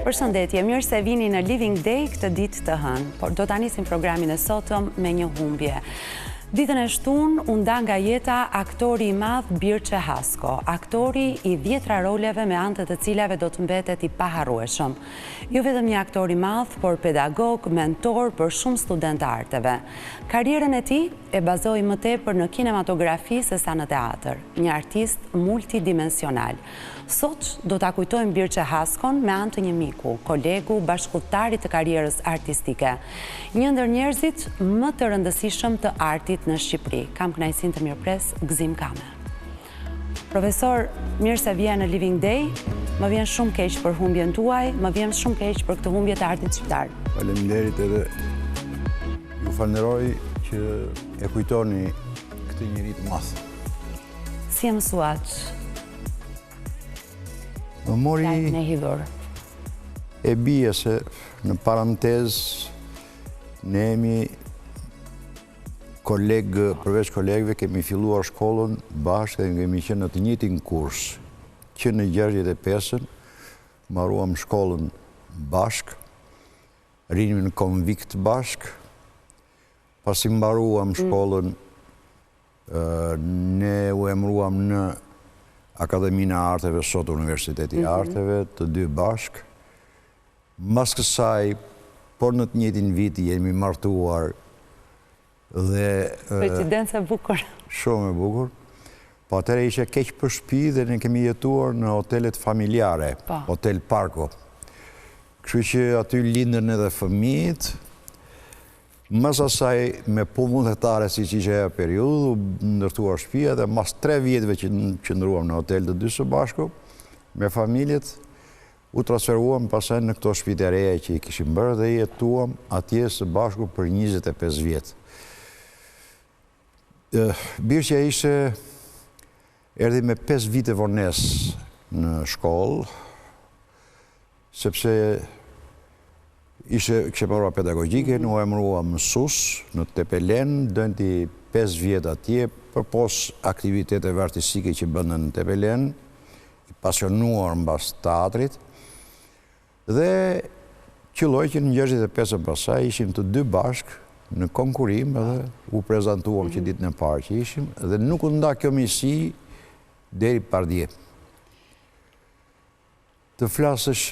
Përshëndetje, mirë se vini në Living Day këtë ditë të hënë, por do ta nisim programin e sotëm me një humbje. Ditën e shtunë u nda nga jeta aktori i madh Birçe Hasko, aktori i 10 roleve me anë të cilave do të mbetet i paharrueshëm. Jo vetëm një aktor i madh, por pedagog, mentor për shumë studentë arteve. Karrierën e tij e bazoi më tepër në kinematografi sesa në teatr, një artist multidimensional. Sot do ta kujtojmë Birçe Haskon me anë të një miku, kolegu, bashkëpunëtari të karrierës artistike. Një ndër njerëzit më të rëndësishëm të artit në Shqipëri. Kam kënaqësinë të mirëpres Gzim Kame. Profesor, mirë se vjen në Living Day. Më vjen shumë keq për humbjen tuaj, më vjen shumë keq për këtë humbje të artit shqiptar. Faleminderit edhe ju falenderoj që e kujtoni këtë njeri të madh. Si e mësuat? Më mori Lajmin e hidhur. e bie se në parantez ne jemi kolegë, përveç kolegëve kemi filluar shkollën bashkë dhe kemi qenë në të njëjtin kurs. Që në 65-ën mbaruam shkollën bashkë, rinim në konvikt bashkë, pasi mbaruam shkollën, ne u emëruam në Akademinë e Arteve, sot Universiteti i Arteve, të dy bashkë. Mas kësaj, por në të njëjtin vit jemi martuar dhe Koincidencë e bukur. shumë e bukur. Po atëherë ishte keq për shtëpi dhe ne kemi jetuar në hotelet familjare, Hotel Parko. Kështu që aty lindën edhe fëmijët. Mas asaj me punë vullnetare siç ishte ajo periudhë, u ndërtuar shtëpia dhe mas 3 vjetëve që qëndruam në hotel të dy së bashku, me familjet, u transferuam pastaj në këto shtëpitë e reja që i kishim bërë dhe jetuam atje së bashku për 25 vjet. Birçe erdhi me 5 vite vonesë në shkollë, sepse kishte mbaruar pedagogjike, u emërua mësues në Tepelen, dënti 5 vjet atje, përpos aktiviteteve artistike që bënën në Tepelen, i pasionuar mbas teatrit, dhe qëlloj që në 65-ën pasaj ishim të dy bashkë në konkurim edhe u prezantuam që ditën e parë që ishim dhe nuk u nda kjo misi deri pardje. Të flasësh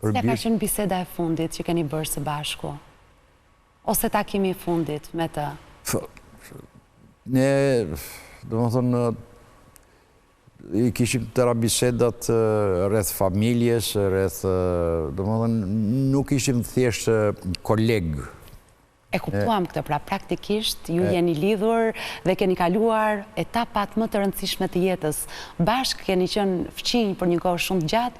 për Cila ka qenë biseda e fundit që keni bërë së bashku? Ose takimi i fundit me të? Ne, domethënë, i kishim tëra bisedat rreth familjes, domethënë, nuk ishim thjesht kolegë. E kuptuam këtë, pra praktikisht ju jeni lidhur dhe keni kaluar etapat më të rëndësishme të jetës. Bashkë keni qenë fëmijë për një kohë shumë gjatë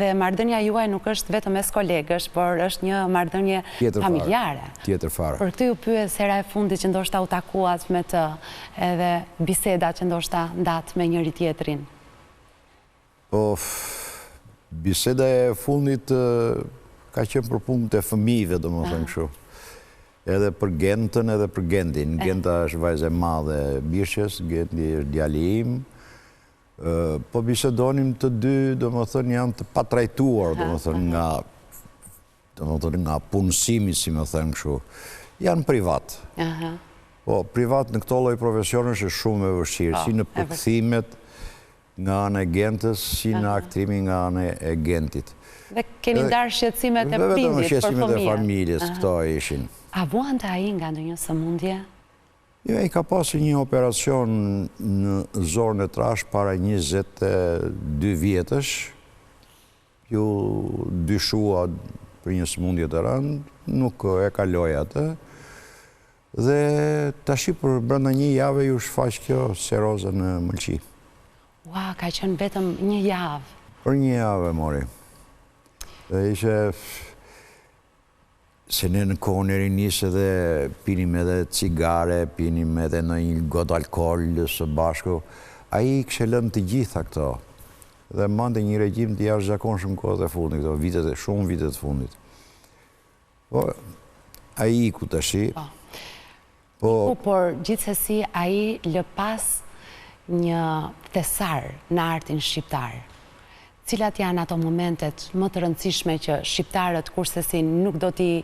dhe marrëdhënia juaj nuk është vetëm mes kolegësh, por është një marrëdhënie familjare. Tjetër fare. Për këtë ju pyes hera e fundit që ndoshta u takuat me të, edhe biseda që ndoshta ndat me njëri tjetrin. Po, biseda e fundit ka qenë për punët e fëmijëve, domethënë kështu. Edhe për Gentën edhe për Gentin. Genta është vajzë e madhe Birçes, Genti është djali im. Po bisedonim të dy, domethënë janë të patrajtuar, domethënë nga punësimi, si më thënë kështu. Janë privat. Po, privat në këto lloj profesionesh është shumë e vështirë, si në përkthimet nga ana e Gentës, si në aktrimin nga ana e Gentit. Dhe keni ndarë shqetësimet e prindit Vetëm për shqetësimet e fëmijët. familjes, këto ishin. A vuante ai nga ndonjë sëmundje? Jo, i ka pasur një operacion në zorën e trash para 22 vjetësh. Ju dyshua për një sëmundje të rëndë, nuk e kaloi atë. Dhe tashi për brenda një jave ju shfaq kjo seroza në mëlçi. Ua, ka qenë vetëm një javë. Për një javë mori. Dhe ishe se ne në kohën e rinisë edhe pinim edhe cigare, pinim edhe në një gotë alkohol së bashku. Ai kishte lënë të gjitha këto. Dhe mande një regjim të jashtëzakonshëm kohët e fundit, këto shumë vitet e fundit. Po, ai iku tashi. Por gjithsesi ai lë pas një thesar në artin shqiptar. cilat janë ato momentet më të rëndësishme që shqiptarët kurse si nuk do t'i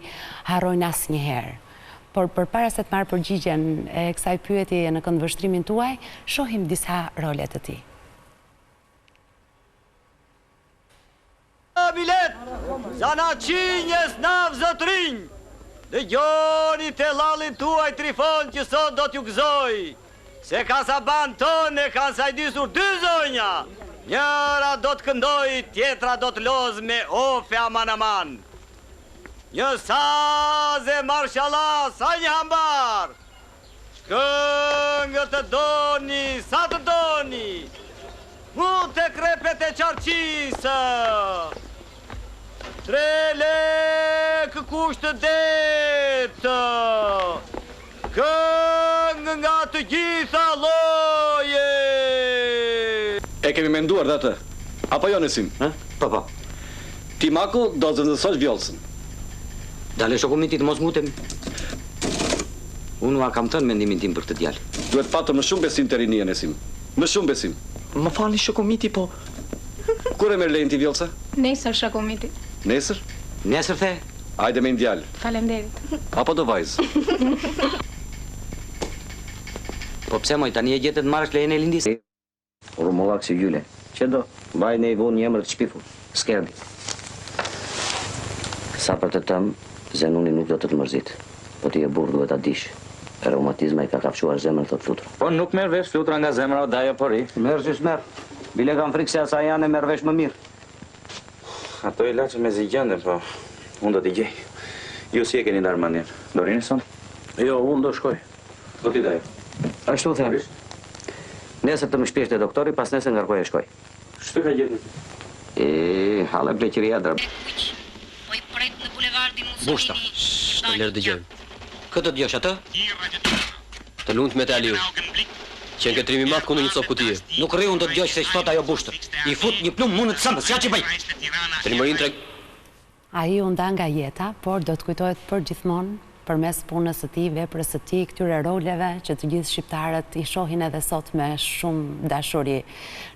harrojnë asnjëherë? Por përpara se të marrë përgjigjen e kësaj pyetje në këndvështrimin tuaj, shohim disa role të tij. Bilet, zana qinjes nav zotrinj, dhe gjoni të lalin tuaj Trifon që sot do t'ju gëzoj, se ka sa ban tonë e kanë sajdisur 2 zonja, njëra do të këndoj, tjetra do të loz me ofe aman aman. Një saze marshallah, sa një hambar, shkëngë të doni, sa të doni, mu të krepet e qarqisë, 3 lekë kushtë detë, këngë nga të gjitha lloje. E kemi menduar dhe atë, apo jo Nesim? Po. Ti Maku do të zëndësosh vjollësën. Dale shokomitit mos mutem. Unë kam thënë mendimin tim për këtë djalë. Duhet patër më shumë besim të rinia, Nesim. Më shumë besim. Më falni shokomiti, po. Kur e merr lejen ti vjollësa? Nesër shokomiti. Nesër? Nesër the. Hajde me një djalë. Faleminderit. Apo do vajzë? Po pse moj tani e gjetet marrësh lejen e lindis? Rumollak si gjyle. Që do? Mbaj ne i vonë një emër të shpifur. Skerdi. Sa për të tëmë, Zenuni nuk do të mërzit. Po ti e burr duhet ta dish. Reumatizma i ka kafshuar zemrën të flutur. Po nuk merr vesh flutura nga zemra o dajo pori. Merr që s'merr. Bile kam frikë se asa janë e merr vesh më mirë. Ato ilaçe me zigjende, po unë do t'i gjej. Ju si e keni ndarë mendjen? Do rini son? Jo, unë do shkoj. Do t'i daj. Ashtu them. Nesër të më shpjesh te doktori, pas nesër ngarkoj e shkoj. Ç'të ka gjetur? Halla pleqëria drap. Po i prejt në bulevardin Mussolini. Bushta, të lërë dëgjojmë. Këtë dëgjosh atë? Të lumt me të Aliu. Qenë këtrimi madh kundër një copë kutije. Nuk rri unë do dëgjoj se ç'thot ajo bushtër. I fut një plumb mundë të sëmbës, ja që bëj. Trimërin treg. Ai u nda nga jeta, por do të kujtohet përgjithmonë përmes punës së tij, veprës së tij, këtyre roleve që të gjithë shqiptarët i shohin edhe sot me shumë dashuri.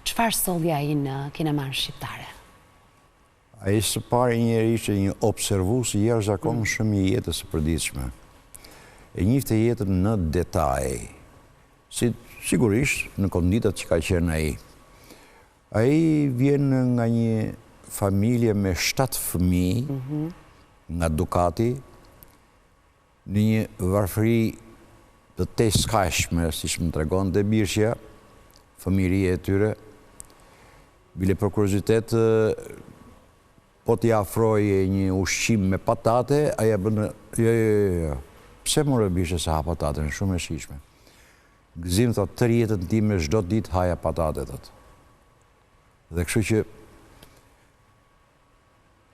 Çfarë solli ai në kineman shqiptare? Ai së pari njeri ishte një observues i jashtëzakonshëm i jetës së përditshme. E njihte jetën në detaj. Sigurisht në konditat që ka qenë ai. Ai vjen nga një familje me 7 fëmijë nga Ducati, në një varfëri të teskajshme, siç më tregonte birshja, familje e tyre. Bile për kuriozitet, po t'i afroje një ushqim me patate, aja bënë, jo. Pse more bishë se ha patate, në shumë e shishme. Gëzim, thot, tërë jetën time, çdo ditë haja patate, thot. Dhe kështu që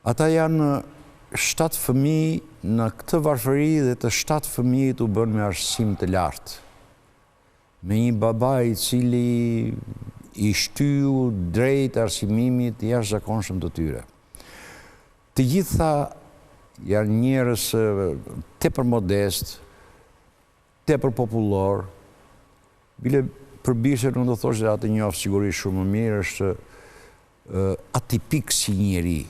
ata janë 7 fëmijë në këtë varfëri dhe të 7 fëmijët u bën me arsim të lartë. Me një baba i cili i shtyu drejt arsimimit jashtëzakonshëm të tyre. Të gjitha janë njerëz tepër modest, tepër popullor. Bile për birse nuk do thosh se atë njoh sigurisht shumë më mirë, është atipik si njeri.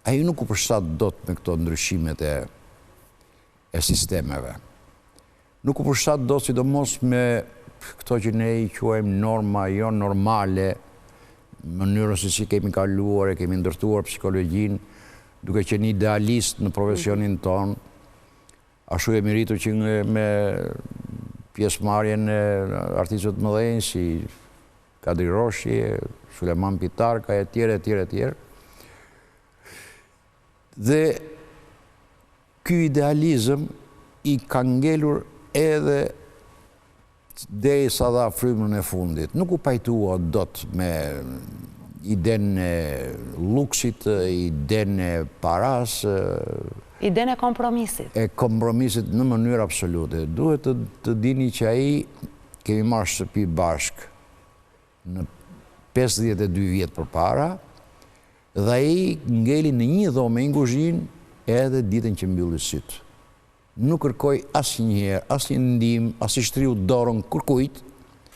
Ai nuk u përshtat dot me këto ndryshimet e sistemeve. Nuk u përshtat dot sidomos me këto që ne i quajmë norma jo normale, mënyrën se si kemi kaluar e kemi ndërtuar psikologjinë, duke qenë idealist në profesionin ton. Ashtu e miritur që me pjesëmarrjen e artistëve të mëdhenj si Kadri Roshi, Suleman Pitarka e tjerë. Dhe ky idealizëm i ka ngelur edhe derisa dha frymën e fundit. Nuk u pajtua dot me idenë e luksit, idenë e paras, idenë e kompromisit. E kompromisit në mënyrë absolute. Duhet të dini që ai kemi marrë shtëpi bashk në 52 vjet përpara, dhe ai ngeli në një dhomë në kuzhinë edhe ditën që mbylli syt. Nuk kërkoi asnjëherë asnjë ndihmë, as i shtriu dorën kërkujt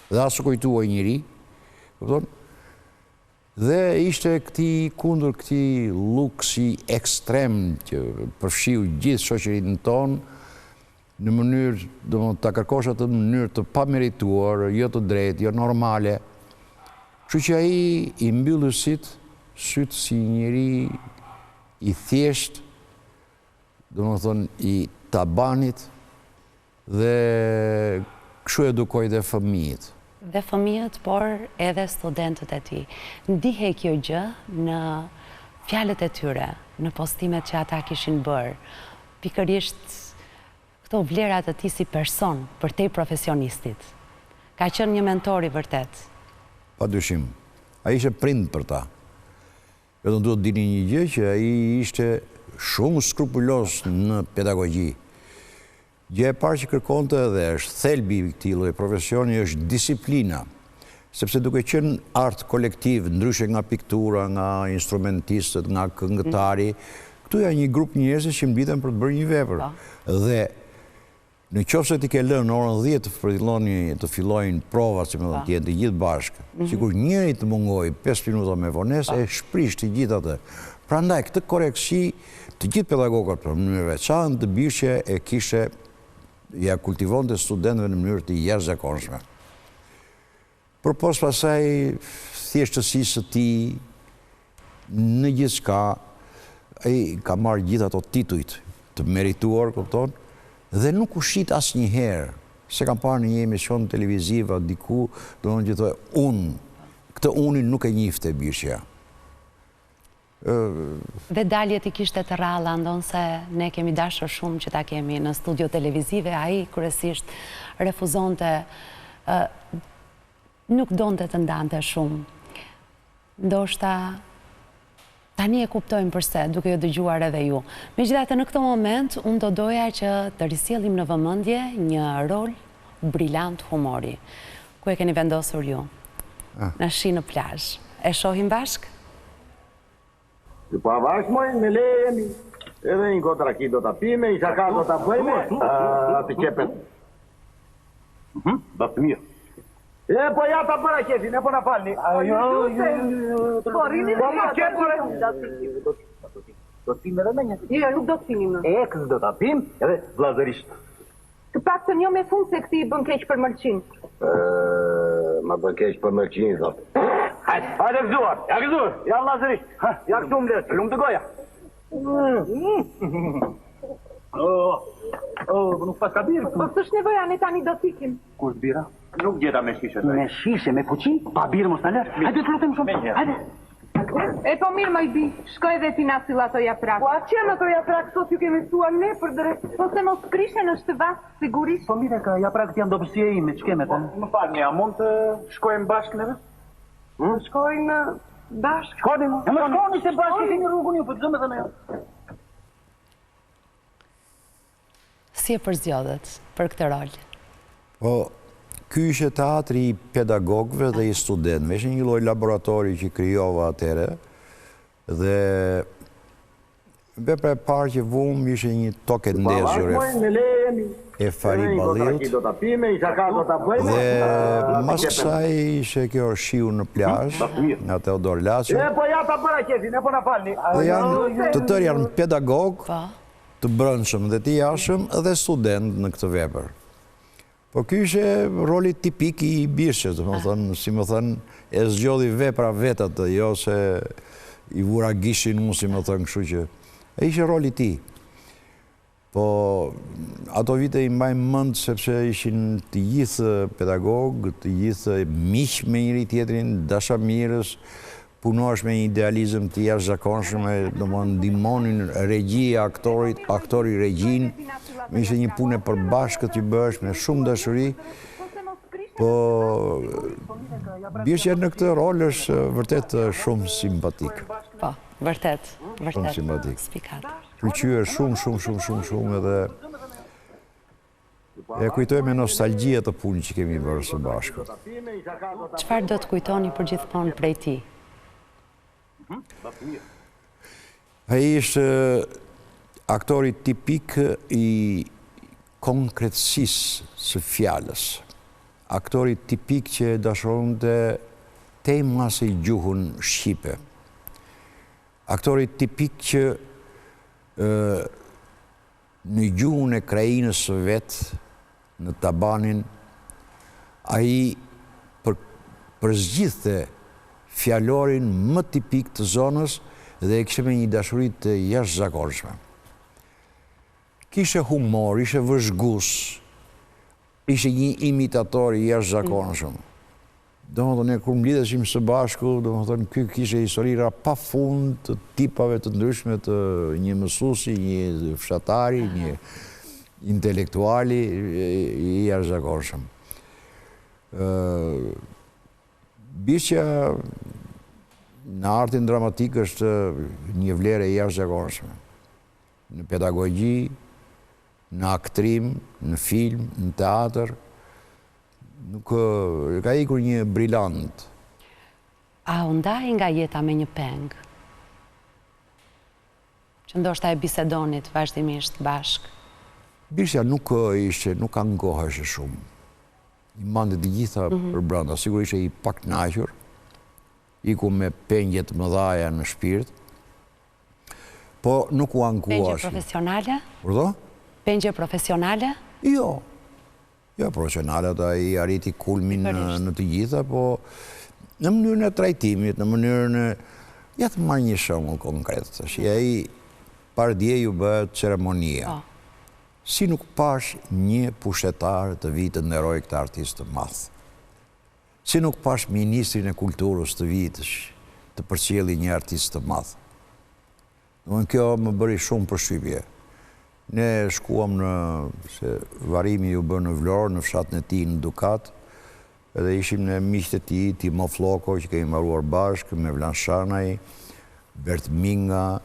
dhe as u kujtuai njëri. Kupton? Dhe ishte kundër këti luksi ekstrem që përfshiu gjithë shoqërinë tonë në mënyrë, ta kërkosh atë në mënyrë të pamerituar, jo të drejtë, jo normale. Kështu që ai i mbylli sytë si njëri i thjesht, i tabanit, dhe kështu edukoi dhe fëmijët. Dhe fëmijët, por edhe studentët e tij. Ndihe kjo gjë në fjalët e tyre, në postimet që ata kishin bërë, pikërisht këto vlerat të tij si person, përtej profesionistit. Ka qenë një mentor i vërtet. Padyshim. Ai ishte prind për ta. Vetëm duhet dini një gjë që ai ishte shumë skrupulos në pedagogji. Gjë e parë që kërkonte dhe është thelbi i këtij lloji profesioni është disiplina. Sepse duke qenë art kolektiv, ndryshe nga piktura, nga instrumentistët, nga këngëtari, këtu janë një grup njerëzish që mbiten për të bërë një vepër. Dhe në qoftë se ti ke lënë orën 10 të fillojnë provat, që më thonë, të jenë të gjithë bashkë, sikur njëri të mungojë 5 minuta me vonesë, e shprish të gjithë atë. Prandaj këtë korrektësi të gjithë pedagogët për mënyrë veçantë të bishë e kishte ja kultivonte studentëve në mënyrë të jashtëzakonshme. Përpos pasaj thjeshtësisë së tij në gjithçka, ai ka marrë gjithë ato titujt të merituar, kupton? Dhe nuk u shit asnjëherë, se kam parë në një emision televiziv diku, domethënë që thotë këtë unin nuk e njifte bishja. Dhe daljet I kishte të rralla, ndonë se ne kemi dashur shumë që ta kemi në studio televizive, ai kryesisht refuzonte, nuk donte të ndante shumë. Ndoshta tani e kuptojmë përse, duke ju dëgjuar edhe ju. Megjithatë në këtë moment, unë do doja që të risjellim në vëmendje një rol brillant humori. Ku e keni vendosur ju? Në shi në plazh. E shohim bashk? Ju pa bashk, moj, me lejemi. Edhe një gotë raki do të pime, një shaka do të bëjme. Të qepet. Da të mirë. E, po ja ta bëra qefin, e po na falni. Po, rini dhe ma qepore. Do të pime edhe me një? Jo, nuk do të pimim në. E, kësë do të pim, edhe vlazërisht. Të pak të një me fund se këti I bën keq për mëlqin. Ma bën keq për mëlqin, thotë. Hajde gëzuar, ja gëzuar, ja vlazërisht. Ja këtu më lesë, lumë të goja. Nuk pas ka birë. Po së shnevoja, ne tani do t'ikim. Kus bira? Nuk gjeta me shishe. Me shishe, me fuqi? Pa birë mos në lërë. Hajde të lutem shumë. Hajde. E po mirë më I bi, shkoj dhe ti na sill ato japrak. Po a qenë ato japrak sot ju kemi thuar ne për drejt? Po se mos krishen është vas, sigurisht. Po mire ka japrak janë dobësia ime, ç'kemë të? Më falni, a mund të shkojmë bashkë neve? Shkojnë bashkë. Shkojnë, më shkojnë se bashkë kemi rrugën ju, po të zëmë dhe me jo. Si e përzgjodhet për këtë rol? Po, ky ishte teatri I pedagogëve dhe I studentëve. Ishte një lloj laboratori që krijova atëre dhe vepra e parë që vum ishte një tokë ndezur e Fari Balliut. Dhe mas kësaj ishte kjo shiu në plazh nga Teodor Laçi. E po ja ta bëra qefin, e po na falni. Dhe të tërë janë pedagog të brendshëm dhe të jashtëm dhe student në këtë vepër. Po ky ishte roli tipik I Birshës, si më thënë, e zgjodhi vepra vetat, jo se I vura gishin mu, si më thënë, kështu që. E ishte roli ti. Po, ato vite I mbajmë mend sepse ishin të gjithë pedagog, të gjithë miq me njëri tjetrin, dashamirës, punohesh me një idealizëm të jashtëzakonshëm, domethënë ndihmonin regjia aktorit, aktori regjin, ishte një punë e përbashkët që bëhesh me shumë dashuri. Po Birshja në këtë rol është vërtet shumë simpatik. Po, vërtet, shumë simpatik. Spikat. Pëlqyer shumë edhe e kujtoj me nostalgji atë punë që kemi bërë së bashku. Çfarë do të kujtoni përgjithmonë prej tij? Ai ishte aktori tipik I konkretësisë së fjalës. Aktori tipik që dashuronte tema si gjuhën shqipe. Aktori tipik që në gjuhën e krajinës së vetë, në tabanin, a i përzgjithte fjalorin më tipik të zonës dhe e kishte me një dashurit të jashtëzakonshme. Kishe humor, ishe vëzhgus, ishe një imitator i jashtëzakonshëm. Domethënë, kur mblidheshim së bashku, domethënë, ky kishte historira pa fund të tipave të ndryshme të një mësuesi, një fshatari, një intelektuali i jashtëzakonshëm. Bishja në artin dramatik është një vlerë e jashtëzakonshme. Në pedagogji, në aktrim, në film, në teatr, nuk ka ikur një brillant. A u ndaj nga jeta me një peng? Që ndoshta e bisedonit vazhdimisht bashk? Bishja nuk angoheshe shumë. I mandit të gjitha për brenda. Sigur ishe i pak naqur, iku me pengjet mëdhaja në shpirt, po nuk u angoheshe. Pengje profesionale? Urdo? Pengje profesionale? Jo. Jo, profesionale ata i arriti kulmin në të gjitha, po në mënyrën e trajtimit, në mënyrën e... Ja të marrë një shembull konkret, tash. Ai pardje ju bëhet ceremonia. Si nuk pash një pushtetar të vitë të nderoj këtë artist të madh. Si nuk pash ministrin e kulturës të vitësh të përcjelli një artist të madh. Domethënë kjo më bëri shumë përshtypje. Ne shkuam se varimi ju bë në Vlorë, në fshatën e tij në Dukat, edhe ishim në miqtë e tij, Timo Floko, që kemi mbaruar bashkë, me Vlan Shanaj, Bert Minga,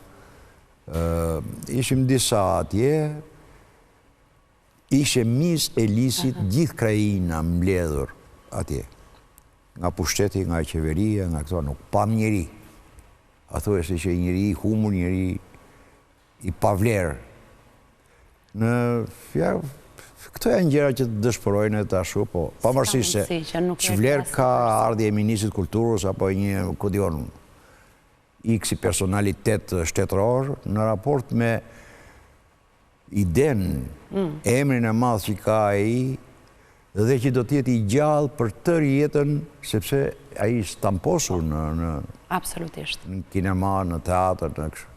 ishim disa atje, ishe mis e lisit gjithë krajina mbledhur atje. Nga pushteti, nga qeveria, nga këto, nuk pam njeri. A thuaj se që njeri i humur, njeri i pavlerë. Këto janë gjëra që të dëshpërojnë e tashu, po pavarësisht se që vlerë ka ardhje e ministrit kulturës apo një kodion x personalitet shtetëror në raport me iden, emrin e madh që ka ai dhe që do të jetë i gjallë për tërë jetën, sepse ai stamposur në absolutisht në kinema, në teatr, në kështu.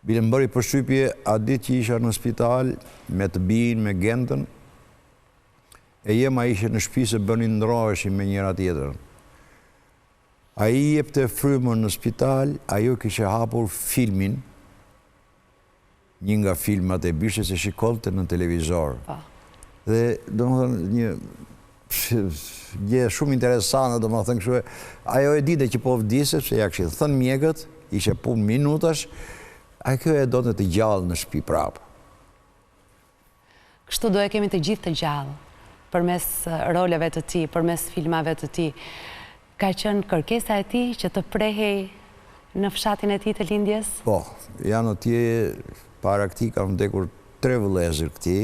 Bile më bëri përshtypje a ditë që isha në spital me të bijin, me Gentën, e jema ishe në shtëpi se bënin ndroheshim me njëra tjetrën. A i jepte frymën në spital, ajo kishe hapur filmin, një nga filmat e Bishte se shikolte në televizor. Dhe do më thënë një shumë interesante, do më thënë kështu, ajo e dite që po vdise, se ja kështu thënë mjekët, ishe punë minutash, a kjo e do të gjallë në shtëpi prapë. Kështu do e kemi të gjithë të gjallë, përmes roleve të ti, përmes filmave të ti. Ka qenë kërkesa e ti që të prehej në fshatin e ti të lindjes? Po, janë atje, para këti kam vdekur 3 vëllezër këti,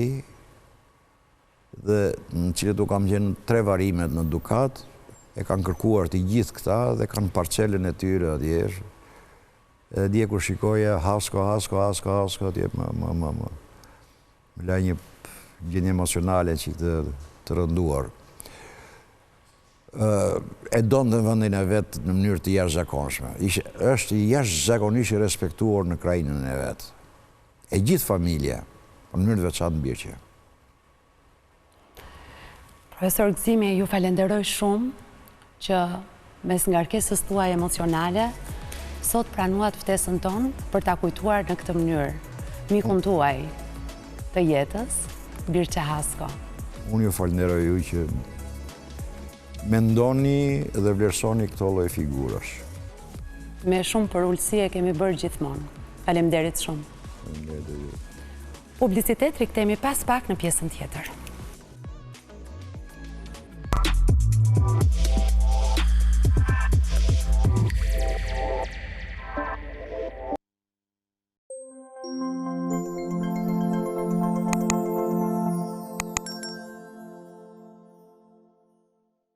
dhe në cilët u kam gjenë 3 varimet në Dukat, e kanë kërkuar të gjithë këta dhe kanë parcelën e tyre atje. E dje kur shikoja, hasko, atje më la një gjendje emocionale që të rënduar. E donë dhe vendin e vetë në mënyrë të jashtëzakonshme. është jashtëzakonisht i respektuar në krajinën e vetë. E gjithë familja, në mënyrë të veçantë Birqe. Profesor Gëzimi, ju falenderoj shumë që mes ngarkesës tuaj emocionale sot pranuat ftesën tonë për ta kujtuar në këtë mënyrë mikun tuaj të jetës, Birqe Hasko. Unë ju falenderoj ju që mendoni dhe vlerësoni këto lloj figurash. Me shumë përullësi e kemi bërë gjithmonë. Faleminderit shumë. Faleminderit ju. Publicitet rikthehemi pas pak në pjesën tjetër.